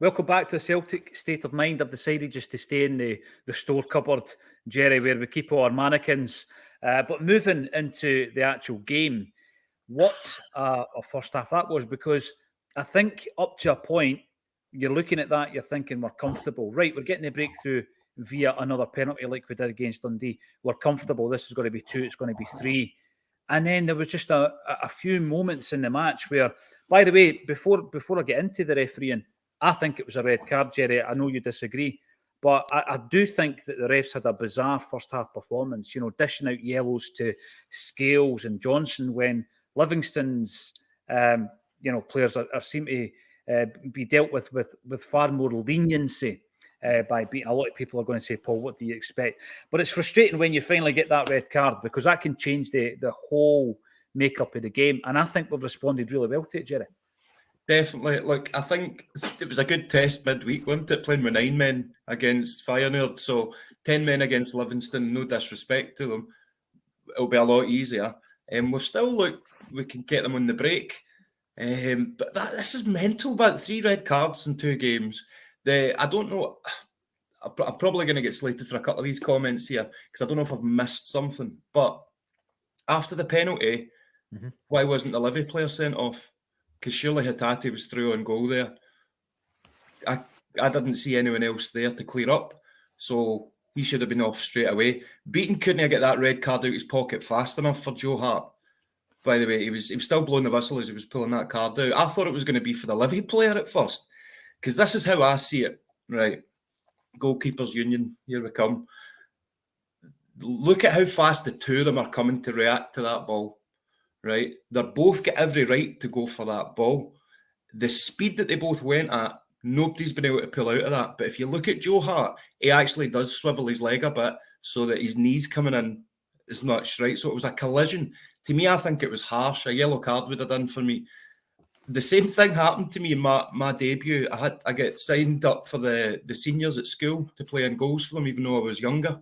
Welcome back to Celtic State of Mind. I've decided just to stay in the store cupboard, Jerry, where we keep all our mannequins. But moving into the actual game, what a first half that was, because I think up to a point, you're looking at that, you're thinking we're comfortable. Right, we're getting the breakthrough via another penalty like we did against Dundee. We're comfortable. This is going to be 2, it's going to be 3. And then there was just a few moments in the match where, by the way, before I get into the refereeing, I think it was a red card, Jerry. I know you disagree, but I do think that the refs had a bizarre first half performance, dishing out yellows to Scales and Johnson when Livingston's, players are seem to be dealt with far more leniency by beating. A lot of people are going to say, Paul, what do you expect? But it's frustrating when you finally get that red card, because that can change the whole makeup of the game. And I think we've responded really well to it, Jerry. Definitely. Look, I think it was a good test midweek, wasn't it? Playing with 9 men against Feyenoord. So 10 men against Livingston, no disrespect to them. It'll be a lot easier. We've still looked, we can get them on the break. But this is mental, but 3 red cards in 2 games. I don't know. I'm probably going to get slated for a couple of these comments here because I don't know if I've missed something. But after the penalty, why wasn't the Livy player sent off? Because surely Hatate was through on goal there. I didn't see anyone else there to clear up. So he should have been off straight away. Beaton couldn't get that red card out his pocket fast enough for Joe Hart. By the way, he was still blowing the whistle as he was pulling that card out. I thought it was going to be for the Livy player at first. Because this is how I see it. Right. Goalkeepers Union, here we come. Look at how fast the 2 of them are coming to react to that ball. Right, they're both got every right to go for that ball. The speed that they both went at, nobody's been able to pull out of that. But if you look at Joe Hart, he actually does swivel his leg a bit so that his knees coming in is not right. So it was a collision. To me, I think it was harsh. A yellow card would have done for me. The same thing happened to me in my debut. I get signed up for the seniors at school to play in goals for them, even though I was younger.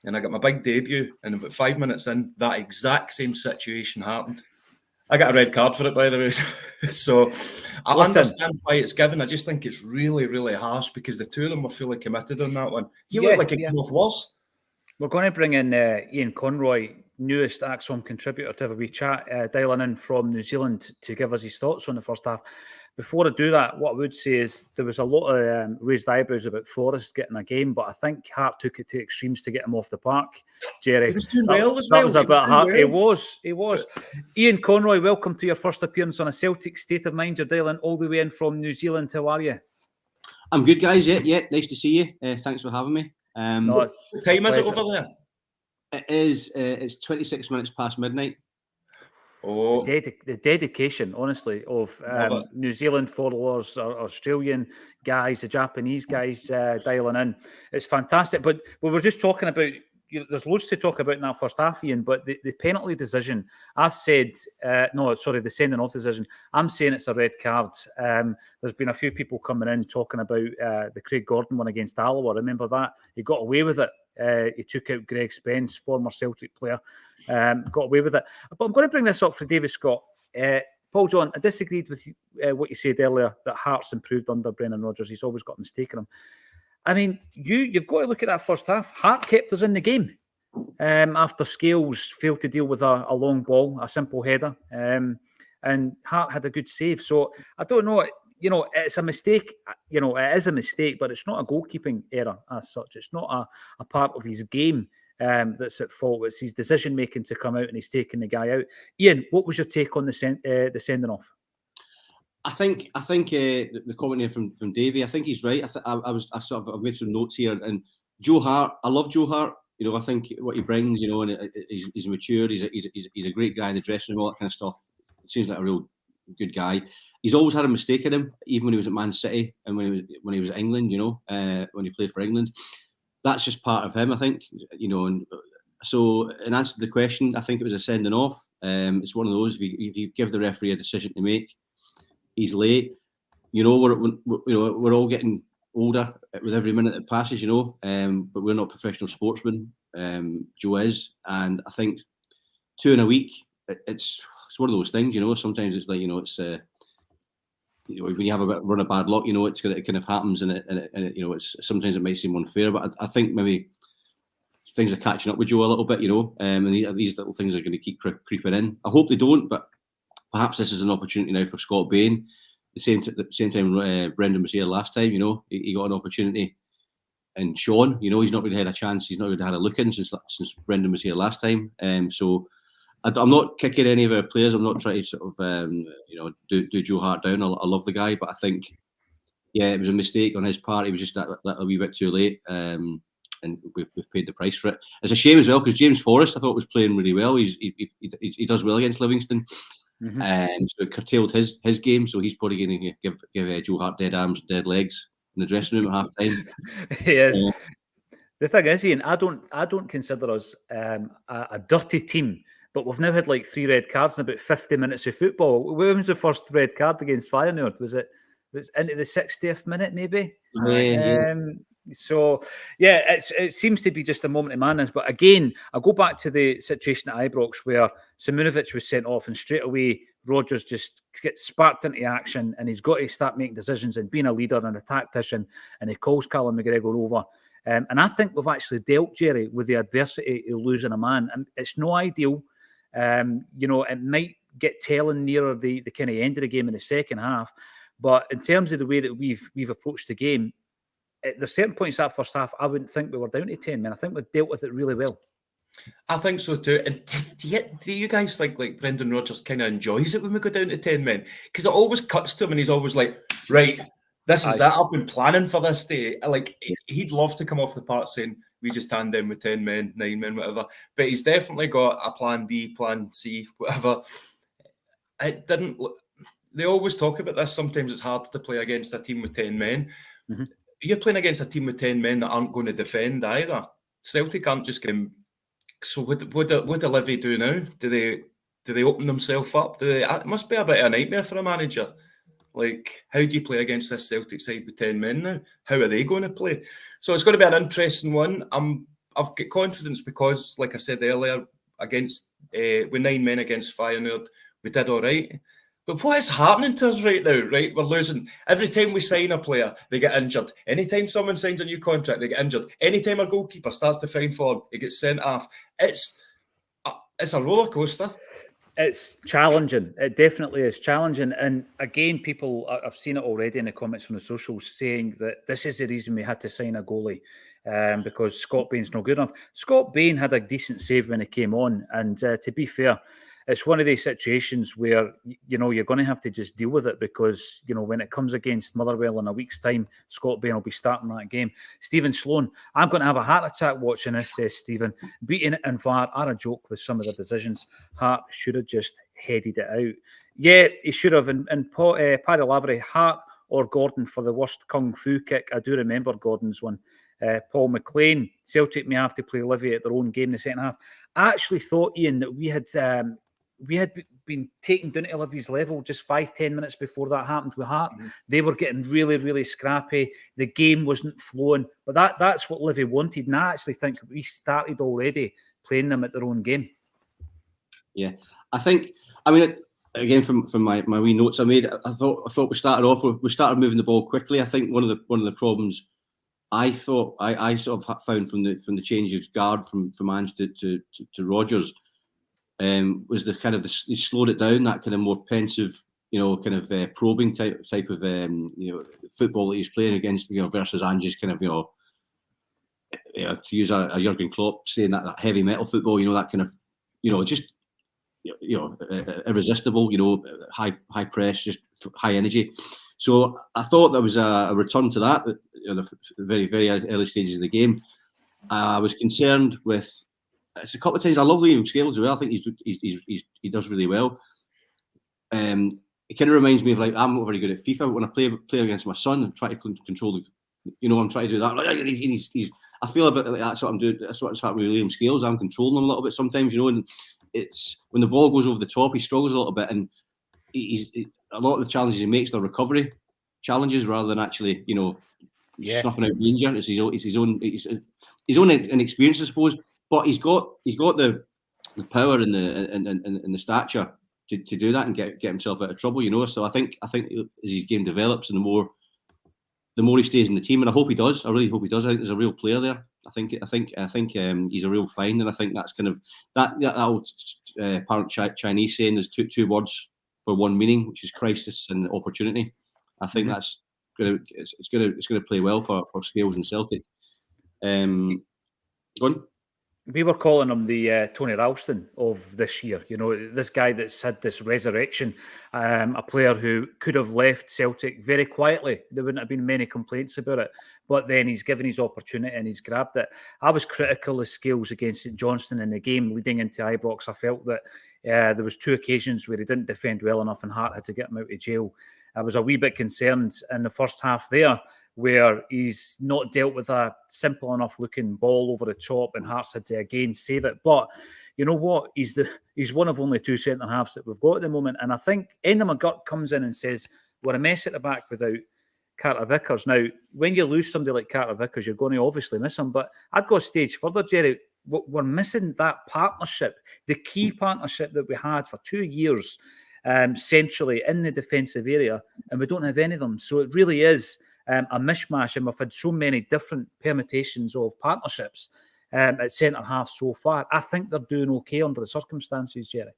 And I got my big debut, and about 5 minutes in, that exact same situation happened. I got a red card for it, by the way. So I understand why it's given. I just think it's really, really harsh because the 2 of them were fully committed on that one. He looked like he came off worse. We're going to bring in Ian Conroy, newest Acsom contributor, to have a wee chat, dialing in from New Zealand to give us his thoughts on the first half. Before I do that, what I would say is there was a lot of raised eyebrows about Forrest getting a game, but I think Hart took it to extremes to get him off the park. Jerry, he was doing well as well. That was a bit hard. Well. He was. Ian Conroy, welcome to your first appearance on a Celtic State of Mind. You're dialing all the way in from New Zealand. How are you? I'm good, guys. Yeah, nice to see you. Thanks for having me. What time is it over there? It is. It's 26 minutes past midnight. Oh, the dedication, honestly, of New Zealand followers, Australian guys, the Japanese guys dialing in. It's fantastic. But we were just talking about, there's loads to talk about in that first half, Ian, but the penalty decision, I've said, the sending off decision, I'm saying it's a red card. There's been a few people coming in talking about the Craig Gordon one against Alloa. Remember that? He got away with it. He took out Greg Spence, former Celtic player, got away with it. But I'm going to bring this up for David Scott. Paul John, I disagreed with what you said earlier, that Hart's improved under Brendan Rodgers. He's always got a mistake in him. I mean, you've got to look at that first half. Hart kept us in the game after Scales failed to deal with a long ball, a simple header, and Hart had a good save. So I don't know. It's a mistake. It is a mistake, but it's not a goalkeeping error as such. It's not a part of his game that's at fault. It's his decision making to come out, and he's taking the guy out. Ian, what was your take on the sending off? I think the comment here from Davey, I think he's right. I've made some notes here, and Joe Hart, I love Joe Hart. I think what he brings, and he's mature. He's a great guy in the dressing room, all that kind of stuff. It seems like a real good guy. He's always had a mistake in him, even when he was at Man City and when he was at England. When he played for England, that's just part of him, I think. And so in answer to the question, I think it was a sending off. It's one of those. If you give the referee a decision to make, he's late. We're all getting older with every minute that passes. But we're not professional sportsmen. Joe is, and I think 2 in a week. It's one of those things. Sometimes it's like it's when you have a bit run of bad luck, it kind of happens, and it's sometimes it might seem unfair, but I think maybe things are catching up with Joe a little bit, and these little things are going to keep creeping in. I hope they don't, but perhaps this is an opportunity now for Scott Bain. The same time Brendan was here last time, he got an opportunity, and Sean, he's not really had a chance. He's not really had a look in since Brendan was here last time. So I'm not kicking any of our players. I'm not trying to sort of do Joe Hart down. I love the guy, but I think it was a mistake on his part. He was just that a wee bit too late. And we've paid the price for it. It's a shame as well because James Forrest I thought was playing really well. He does well against Livingston, so it curtailed his game. So he's probably going to give Joe Hart dead arms, dead legs in the dressing room at half time. Yes. The thing is, Ian, I don't consider us a dirty team, but we've now had like 3 red cards in about 50 minutes of football. When was the first red card against Feyenoord? Was it into the 60th minute, maybe? So, it seems to be just a moment of madness. But again, I go back to the situation at Ibrox where Simunovic was sent off and straight away Rodgers just gets sparked into action and he's got to start making decisions and being a leader and a tactician, and he calls Callum McGregor over. And I think we've actually dealt, Jerry, with the adversity of losing a man. And it's no ideal. It might get telling nearer the kind of end of the game in the second half. But in terms of the way that we've approached the game, there's certain points that first half, I wouldn't think we were down to 10 men. I think we've dealt with it really well. I think so too. And do you guys think like Brendan Rodgers kind of enjoys it when we go down to 10 men? Because it always cuts to him and he's always like, right, this is it. I've been planning for this day. Like, he'd love to come off the park saying, we just stand down with 10 men, 9 men, whatever. But he's definitely got a plan B, plan C, whatever. It didn't... They always talk about this. Sometimes it's hard to play against a team with 10 men. Mm-hmm. You're playing against a team with 10 men that aren't going to defend either. Celtic aren't just going. So what do Livy do now? Do they open themselves up? It must be a bit of a nightmare for a manager. Like, how do you play against this Celtic side with 10 men now? How are they going to play? So it's going to be an interesting one. I've got confidence because, like I said earlier, against with 9 men against Feyenoord, we did all right. But what is happening to us right now, right? We're losing. Every time we sign a player, they get injured. Anytime someone signs a new contract, they get injured. Anytime our goalkeeper starts to find form, he gets sent off. It's a roller coaster. It's challenging. It definitely is challenging. And again, people, I've seen it already in the comments from the socials saying that this is the reason we had to sign a goalie because Scott Bain's not good enough. Scott Bain had a decent save when he came on. And to be fair, it's one of these situations where, you're going to have to just deal with it because, when it comes against Motherwell in a week's time, Scott Bain will be starting that game. Stephen Sloan, I'm going to have a heart attack watching this, says Stephen. Beating it and VAR are a joke with some of the decisions. Hart should have just headed it out. Yeah, he should have. And Paddy Lavery, Hart or Gordon for the worst kung fu kick. I do remember Gordon's one. Paul McLean, Celtic may have to play Livy at their own game in the second half. I actually thought, Ian, that we had been taken down to Livy's level just 5-10 minutes before that happened with Hart. Mm-hmm. They were getting really, really scrappy. The game wasn't flowing. But that's what Livy wanted. And I actually think we started already playing them at their own game. Yeah. I think, again, from my wee notes I made, I thought we started moving the ball quickly. I think one of the problems I thought I sort of found from the changes guard from Ange to Rodgers was the kind of he slowed it down, that kind of more pensive, probing type of football that he's playing against, versus Ange's kind of to use a Jurgen Klopp saying that heavy metal football, that kind of just irresistible, high press, just high energy. So I thought there was a return to that at the very, very early stages of the game. I was concerned with. It's a couple of times. I love Liam Scales as well. I think he does really well. It kind of reminds me of I'm not very good at FIFA, but when I play against my son and try to control I'm trying to do that. I feel a bit like that's what I'm doing. That's what's happening with Liam Scales. I'm controlling him a little bit sometimes, and it's when the ball goes over the top, he struggles a little bit, and a lot of the challenges he makes are recovery challenges rather than actually snuffing out danger. It's his own inexperience, I suppose. But he's got the power and the stature do that and get himself out of trouble, you know. So I think as his game develops and the more he stays in the team, and I hope he does. I really hope he does. I think there's a real player there. I think he's a real find, and I think that's kind of that old apparent Chinese saying there's two words for one meaning, which is crisis and opportunity. I think that's it's gonna play well for Scales and Celtic. Go on. We were calling him the Tony Ralston of this year. You know, this guy that's had this resurrection, a player who could have left Celtic very quietly. There wouldn't have been many complaints about it. But then he's given his opportunity and he's grabbed it. I was critical of Scales against St Johnstone in the game leading into Ibrox. I felt that there was 2 occasions where he didn't defend well enough and Hart had to get him out of jail. I was a wee bit concerned in the first half there, where he's not dealt with a simple enough looking ball over the top and Hearts had to again save it. But you know what? He's one of only 2 centre-halves that we've got at the moment. And I think Enda McGurk comes in and says, we're a mess at the back without Carter Vickers. Now, when you lose somebody like Carter Vickers, you're going to obviously miss him. But I'd go a stage further, Jerry. We're missing that partnership, the key partnership that we had for 2 years centrally in the defensive area, and we don't have any of them. So it really is a mishmash, and we've had so many different permutations of partnerships at centre-half so far. I think they're doing okay under the circumstances, Jerry.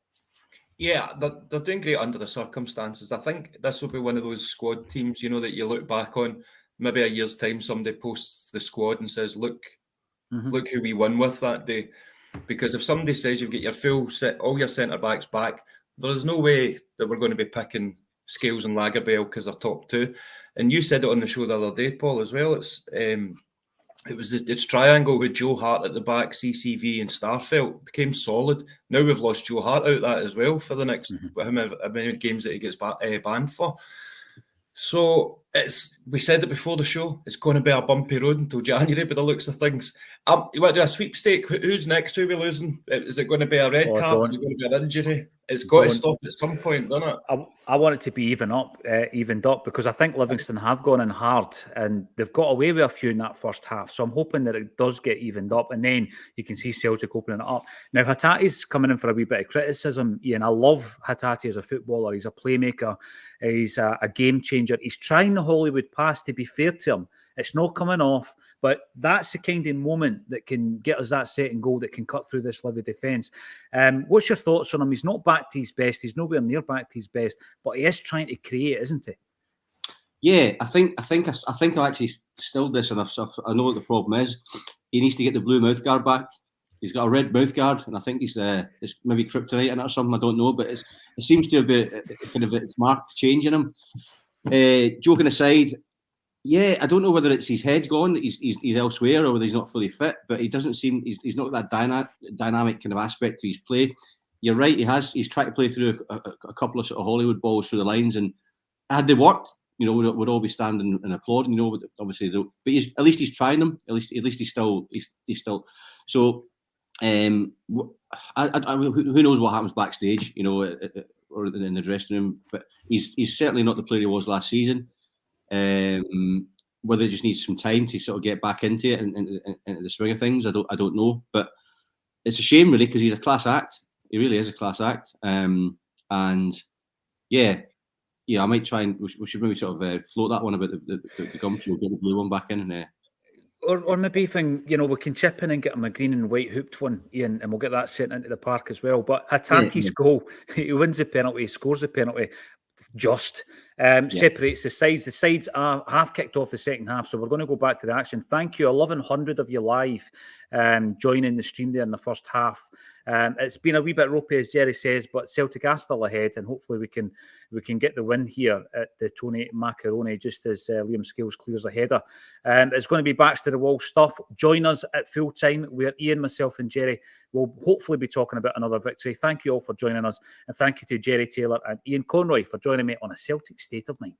Yeah, they're doing great under the circumstances. I think this will be one of those squad teams, you know, that you look back on, maybe a year's time, somebody posts the squad and says, look who we won with that day. Because if somebody says you've got your full set, all your centre-backs back, there is no way that we're going to be picking Scales and Lagerbielke because they're top 2. And you said it on the show the other day, Paul, as well. It was it's triangle with Joe Hart at the back, CCV and Starfelt became solid. Now we've lost Joe Hart out that as well for the next how many games that he gets banned for. So we said it before the show, it's going to be a bumpy road until January by the looks of things. You want to do a sweepstake? Who's next? Who are we losing? Is it going to be a red card? Is it going to be an injury? It's got to stop at some point, doesn't it? I want it to be evened up because I think Livingston have gone in hard and they've got away with a few in that first half. So I'm hoping that it does get evened up and then you can see Celtic opening it up. Now, Hatate's coming in for a wee bit of criticism, Ian. I love Hatate as a footballer. He's a playmaker. He's a game changer. He's trying the Hollywood pass, to be fair to him. It's not coming off, but that's the kind of moment that can get us that second goal that can cut through this Livy defence. What's your thoughts on him? He's not back to his best. He's nowhere near back to his best, but he is trying to create, isn't he? Yeah, I think I've actually stilled this, and I know what the problem is. He needs to get the blue mouthguard back. He's got a red mouthguard, and I think it's maybe kryptonite in it or something. I don't know, but it seems to be kind of its marked change in him. Joking aside, yeah, I don't know whether it's his head gone, he's elsewhere, or whether he's not fully fit. But he doesn't seem he's not that dynamic kind of aspect to his play. You're right, he's tried to play through a couple of sort of Hollywood balls through the lines, and had they worked, you know, we'd all be standing and applauding. You know, obviously, but at least he's trying them. At least he's still. So, who knows what happens backstage? You know, or in the dressing room. But he's certainly not the player he was last season. Whether he just needs some time to sort of get back into it and into the swing of things, I don't know. But it's a shame, really, because he's a class act. He really is a class act. And yeah, I might try and we should maybe sort of float that one about the gumshoe, get the blue one back in. And, or maybe even, you know, we can chip in and get him a green and white hooped one, Ian, and we'll get that sent into the park as well. But Hatate's goal, he wins the penalty, he scores the penalty. Separates the sides. The sides are half kicked off the second half, so we're going to go back to the action. Thank you, 1,100 of you live joining the stream there in the first half. It's been a wee bit ropey, as Jerry says, but Celtic are still ahead, and hopefully we can get the win here at the Tony Macaroni just as Liam Scales clears a header. It's going to be backs to the wall stuff. Join us at full time where Ian, myself, and Jerry will hopefully be talking about another victory. Thank you all for joining us, and thank you to Jerry Taylor and Ian Conroy for joining me on A Celtic State of Mind.